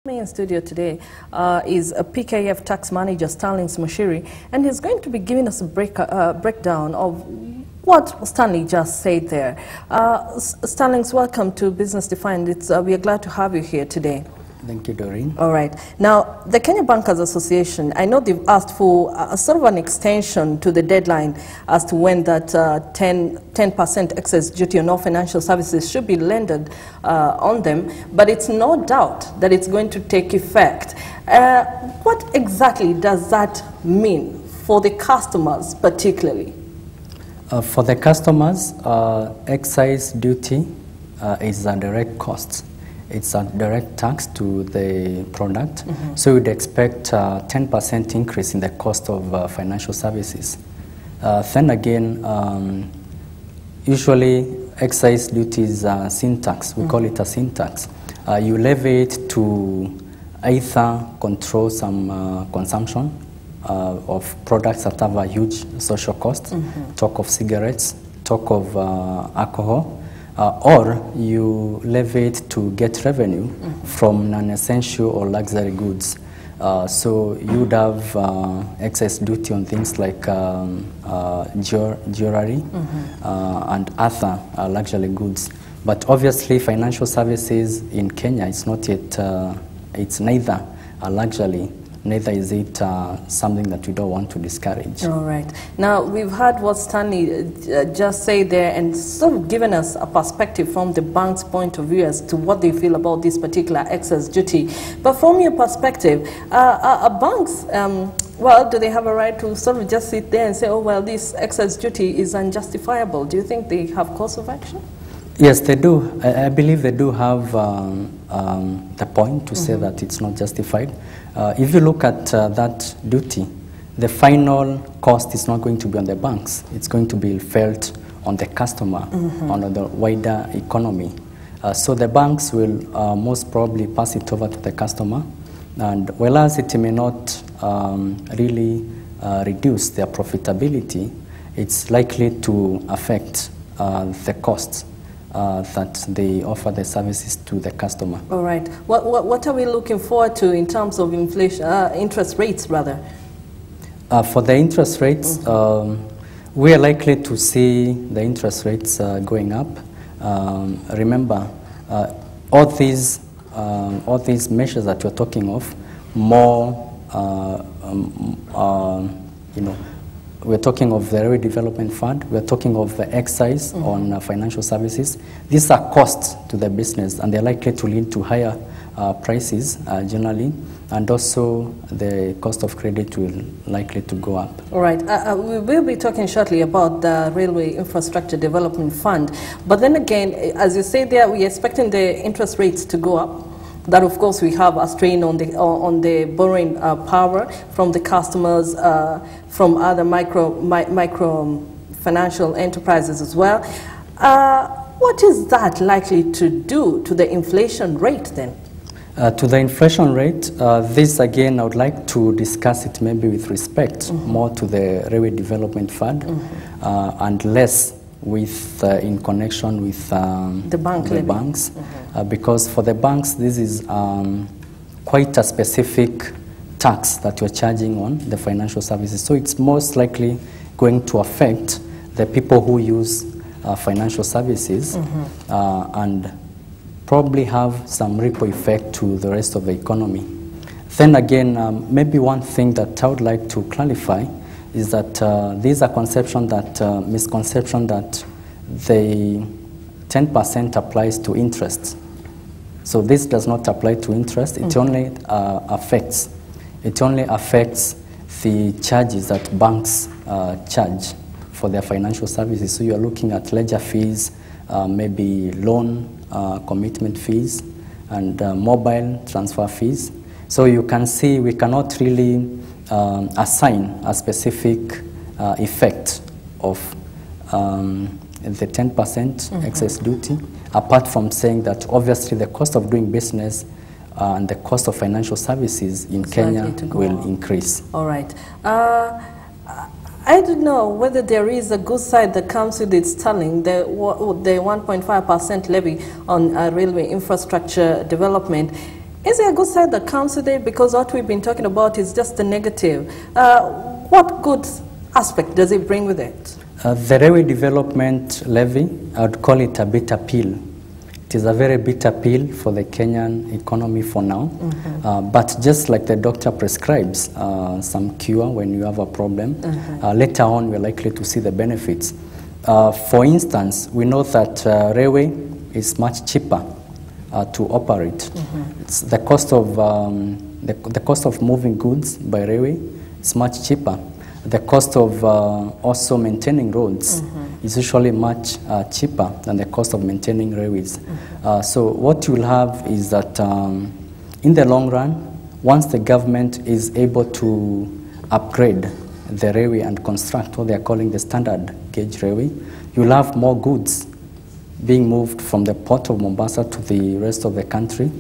In studio today is a PKF Tax Manager, Starlings Muchiri, and he's going to be giving us a breakdown of what Stanley just said there. Starlings, welcome to Business Defined. We are glad to have you here today. Thank you, Doreen. All right. Now, the Kenya Bankers Association, I know they've asked for a sort of an extension to the deadline as to when that 10% excess duty on all financial services should be landed on them, but it's no doubt that it's going to take effect. What exactly does that mean for the customers particularly? For the customers, excise duty is a direct cost. It's a direct tax to the product, so you'd expect a 10% increase in the cost of financial services. Then again, usually excise duty is a sin tax. We call it a sin tax. You levy it to either control some consumption of products that have a huge social cost, talk of cigarettes, talk of alcohol, or you levy it to get revenue from non-essential or luxury goods. So you would have excess duty on things like jewelry and other luxury goods. But obviously financial services in Kenya, it's not yet, it's neither a luxury, neither is it something that we don't want to discourage. All right. Now, we've heard what Stanley just said there and sort of given us a perspective from the bank's point of view as to what they feel about this particular excess duty. But from your perspective, are banks, well, do they have a right to sort of just sit there and say, oh, well, this excess duty is unjustifiable? Do you think they have course of action? Yes, they do. I believe they do have the point to say that it's not justified. If you look at that duty, the final cost is not going to be on the banks. It's going to be felt on the customer, on the wider economy. So the banks will most probably pass it over to the customer. And whereas it may not really reduce their profitability, it's likely to affect the costs that they offer the services to the customer. All right. What are we looking forward to in terms of inflation, interest rates, rather? For the interest rates, we are likely to see the interest rates going up. Remember, all these measures that we're talking of, more, you know, we're talking of the Railway Development Fund, we're talking of the excise on financial services. These are costs to the business, and they're likely to lead to higher prices generally, and also the cost of credit will likely to go up. All right. We will be talking shortly about the Railway Infrastructure Development Fund, but then again, as you say there, we're expecting the interest rates to go up. That, of course, we have a strain on the borrowing power from the customers, from other micro financial enterprises as well. What is that likely to do to the inflation rate then? To the inflation rate, this again, I would like to discuss it maybe with respect more to the Railway Development Fund and less with in connection with the banks, because for the banks this is quite a specific tax that you're charging on the financial services, so it's most likely going to affect the people who use financial services and probably have some ripple effect to the rest of the economy. Then again, maybe one thing that I would like to clarify is that there's a misconception that the 10% applies to interest. So this does not apply to interest. It only affects the charges that banks charge for their financial services. So you're looking at ledger fees, maybe loan commitment fees, and mobile transfer fees. So you can see we cannot really assign a specific effect of the 10% excess duty, apart from saying that obviously the cost of doing business and the cost of financial services in Kenya will increase. All right. I don't know whether there is a good side that comes with it, Starling, the 1.5% levy on railway infrastructure development. Is there a good side that comes with it? Because what we've been talking about is just the negative. What good aspect does it bring with it? The railway development levy, I would call it a bitter pill. It is a very bitter pill for the Kenyan economy for now. But just like the doctor prescribes some cure when you have a problem, later on we're likely to see the benefits. For instance, we know that railway is much cheaper to operate. It's the cost of the cost of moving goods by railway is much cheaper. The cost of also maintaining roads is usually much cheaper than the cost of maintaining railways. So what you'll have is that in the long run, once the government is able to upgrade the railway and construct what they are calling the standard gauge railway, you'll have more goods being moved from the port of Mombasa to the rest of the country,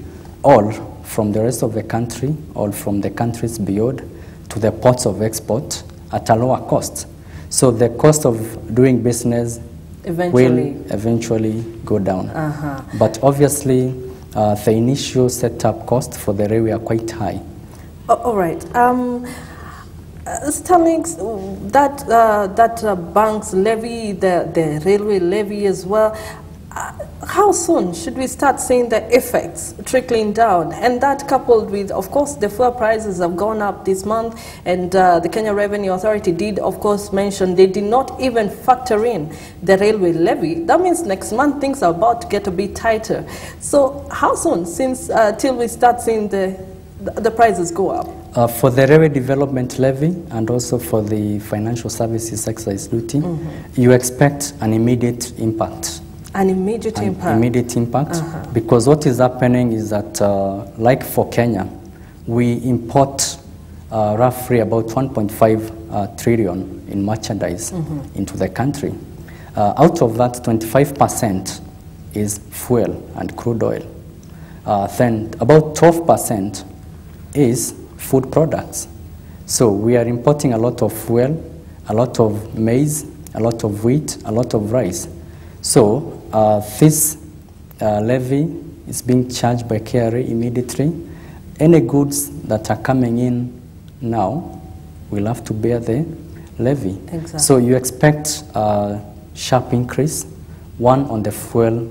or from the rest of the country, or from the countries beyond to the ports of export at a lower cost. So the cost of doing business will eventually go down. But obviously, the initial setup cost for the railway are quite high. All right. Starlings, that banks levy, the railway levy as well, how soon should we start seeing the effects trickling down? And that coupled with, of course, the fuel prices have gone up this month, and the Kenya Revenue Authority did, of course, mention they did not even factor in the railway levy. That means next month things are about to get a bit tighter. So how soon till we start seeing the prices go up? For the railway development levy and also for the financial services excise duty, you expect an immediate impact. An immediate impact? Immediate impact, because what is happening is that, like for Kenya, we import roughly about 1.5 trillion in merchandise into the country. Out of that, 25% is fuel and crude oil. Then about 12% is food products. So we are importing a lot of fuel, a lot of maize, a lot of wheat, a lot of rice. So this levy is being charged by KRA immediately. Any goods that are coming in now will have to bear the levy. Exactly. So you expect a sharp increase, one on the fuel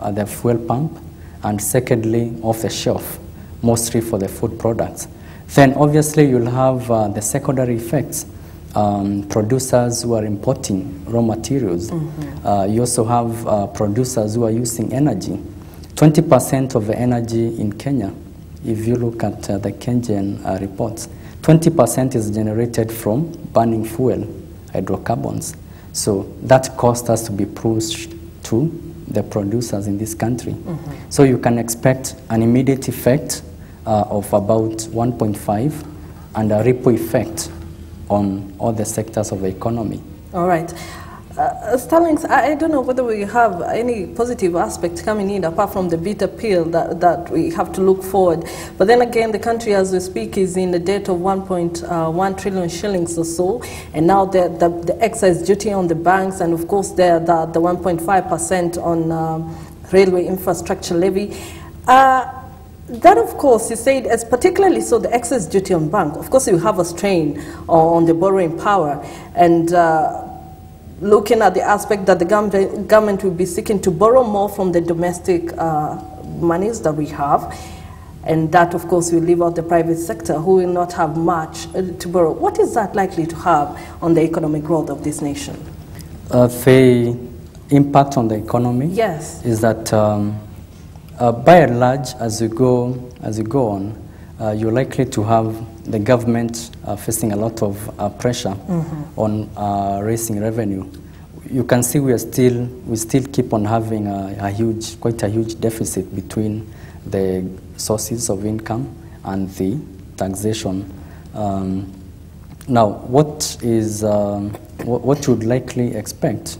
at the fuel pump, and secondly off the shelf, mostly for the food products. Then obviously you'll have the secondary effects. Producers who are importing raw materials. You also have producers who are using energy. 20% of the energy in Kenya, if you look at the Kenyan reports, 20% is generated from burning fuel, hydrocarbons. So that cost has to be pushed to the producers in this country. So you can expect an immediate effect of about 1.5 and a ripple effect on all the sectors of the economy. All right. Starlings, I don't know whether we have any positive aspect coming in apart from the bitter pill that we have to look forward. But then again, the country as we speak is in the debt of 1.1 trillion shillings or so. And now the excise duty on the banks, and of course the 1.5% on railway infrastructure levy. That, of course, you said, as particularly so the excess duty on bank, of course, you have a strain on the borrowing power. And looking at the aspect that the government will be seeking to borrow more from the domestic monies that we have, and that, of course, will leave out the private sector, who will not have much to borrow. What is that likely to have on the economic growth of this nation? The impact on the economy is that by and large, as you go on, you're likely to have the government facing a lot of pressure on raising revenue. You can see we still keep on having quite a huge deficit between the sources of income and the taxation. Now, what you would likely expect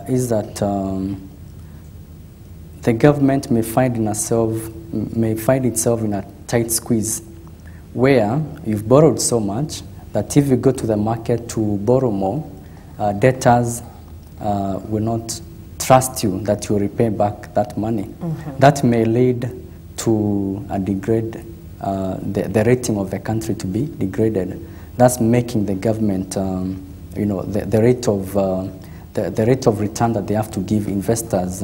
is that the government may find itself in a tight squeeze where you've borrowed so much that if you go to the market to borrow more, debtors will not trust you that you'll repay back that money. That may lead to degrade the rating of the country to be degraded. That's making the government, the rate of return that they have to give investors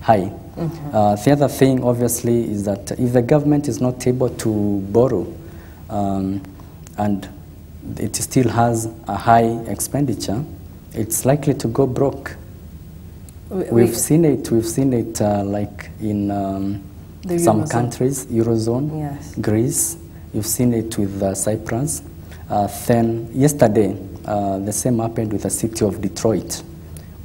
high. The other thing, obviously, is that if the government is not able to borrow and it still has a high expenditure, it's likely to go broke. We've seen it like in some countries, Eurozone, yes. Greece. You've seen it with Cyprus. Then yesterday, the same happened with the city of Detroit,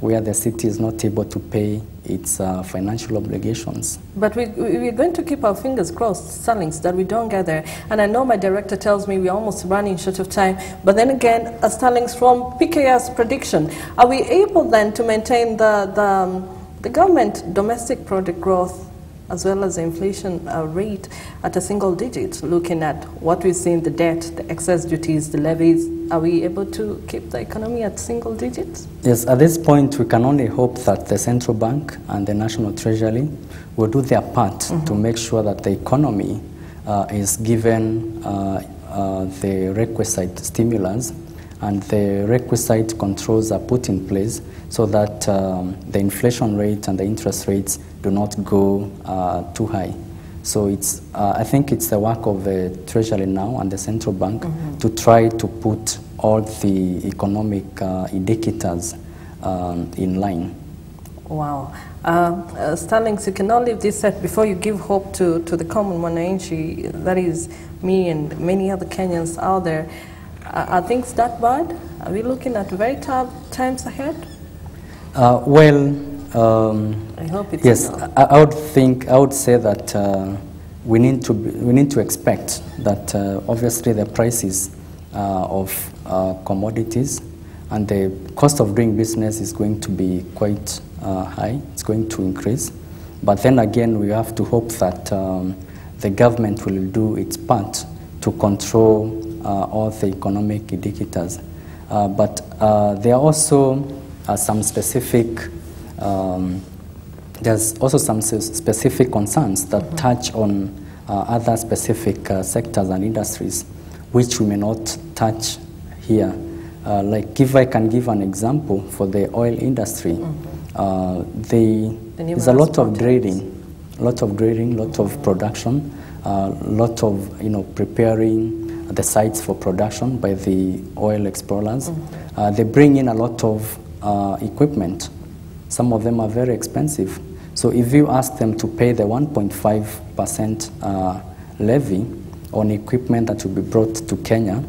where the city is not able to pay its financial obligations. But we're going to keep our fingers crossed, Starlings, that we don't get there. And I know my director tells me we're almost running short of time. But then again, Starlings, from PKF's prediction, are we able then to maintain the government domestic product growth as well as the inflation rate at a single digit, looking at what we see in the debt, the excess duties, the levies? Are we able to keep the economy at single digits? Yes, at this point, we can only hope that the central bank and the national treasury will do their part to make sure that the economy is given the requisite stimulus and the requisite controls are put in place so that the inflation rate and the interest rates do not go too high. So it's, I think it's the work of the Treasury now and the central bank to try to put all the economic indicators in line. Wow. Starlings, you cannot leave this set before you give hope to the common mwananchi, that is me and many other Kenyans out there. Are things that bad? Are we looking at very tough times ahead? I hope it's yes. not. I would say that we need to expect that obviously the prices of commodities and the cost of doing business is going to be quite high. It's going to increase, but then again we have to hope that the government will do its part to control all the economic indicators. But there are also some specific there's also some specific concerns that touch on other specific sectors and industries, which we may not touch here. Like if I can give an example for the oil industry, there's a lot of grading, a lot of production, a lot of preparing the sites for production by the oil explorers. They bring in a lot of equipment. Some of them are very expensive. So if you ask them to pay the 1.5% levy on equipment that will be brought to Kenya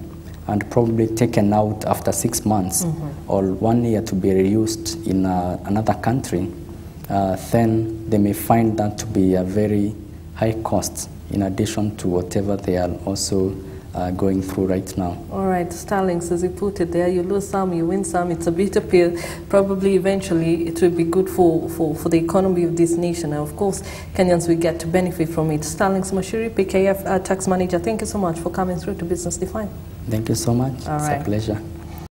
and probably taken out after 6 months or 1 year to be reused in another country, then they may find that to be a very high cost in addition to whatever they are also going through right now. All right, Starlings, as you put it there, you lose some, you win some. It's a bitter pill. Probably eventually it will be good for the economy of this nation. And of course, Kenyans will get to benefit from it. Starlings Muchiri, PKF Tax Manager, thank you so much for coming through to Business Defined. Thank you so much. All It's right. a pleasure.